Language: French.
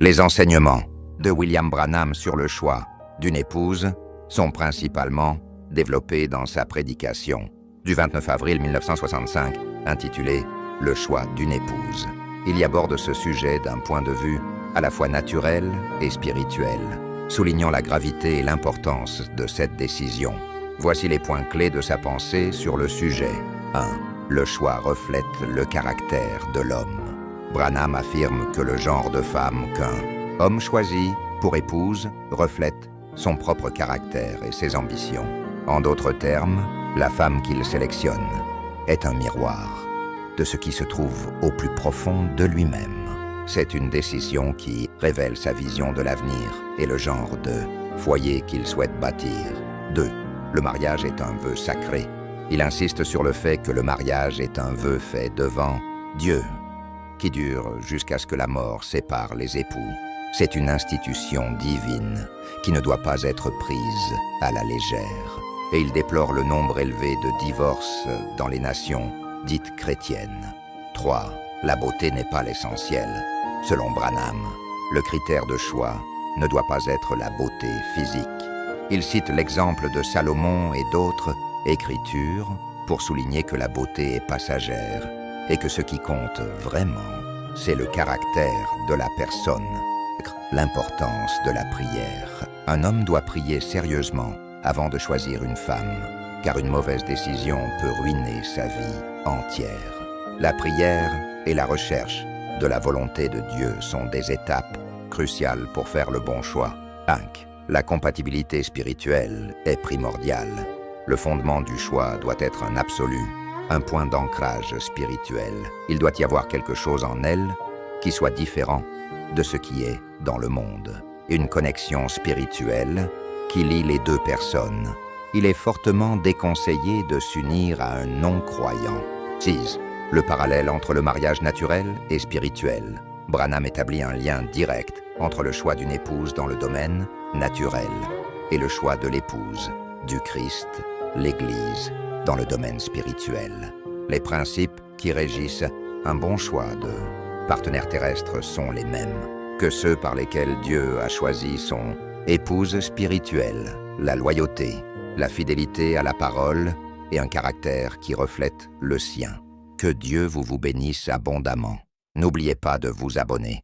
Les enseignements de William Branham sur le choix d'une épouse sont principalement développés dans sa prédication du 29 avril 1965, intitulée « Le choix d'une épouse ». Il y aborde ce sujet d'un point de vue à la fois naturel et spirituel, soulignant la gravité et l'importance de cette décision. Voici les points clés de sa pensée sur le sujet. 1. Le choix reflète le caractère de l'homme. Branham affirme que le genre de femme qu'un homme choisit pour épouse reflète son propre caractère et ses ambitions. En d'autres termes, la femme qu'il sélectionne est un miroir de ce qui se trouve au plus profond de lui-même. C'est une décision qui révèle sa vision de l'avenir et le genre de foyer qu'il souhaite bâtir. 2. Le mariage est un vœu sacré. Il insiste sur le fait que le mariage est un vœu fait devant Dieu, qui dure jusqu'à ce que la mort sépare les époux. C'est une institution divine qui ne doit pas être prise à la légère. Et il déplore le nombre élevé de divorces dans les nations dites chrétiennes. 3. La beauté n'est pas l'essentiel. Selon Branham, le critère de choix ne doit pas être la beauté physique. Il cite l'exemple de Salomon et d'autres écritures pour souligner que la beauté est passagère et que ce qui compte vraiment, c'est le caractère de la personne. L'importance de la prière. Un homme doit prier sérieusement avant de choisir une femme, car une mauvaise décision peut ruiner sa vie entière. La prière et la recherche de la volonté de Dieu sont des étapes cruciales pour faire le bon choix. 5. La compatibilité spirituelle est primordiale. Le fondement du choix doit être un absolu, un point d'ancrage spirituel. Il doit y avoir quelque chose en elle qui soit différent de ce qui est dans le monde. Une connexion spirituelle qui lie les deux personnes. Il est fortement déconseillé de s'unir à un non-croyant. 6. Le parallèle entre le mariage naturel et spirituel. Branham établit un lien direct entre le choix d'une épouse dans le domaine naturel et le choix de l'épouse, du Christ, l'Église, dans le domaine spirituel. Les principes qui régissent un bon choix de partenaire terrestre sont les mêmes que ceux par lesquels Dieu a choisi son épouse spirituelle, la loyauté, la fidélité à la parole et un caractère qui reflète le sien. Que Dieu vous bénisse abondamment. N'oubliez pas de vous abonner.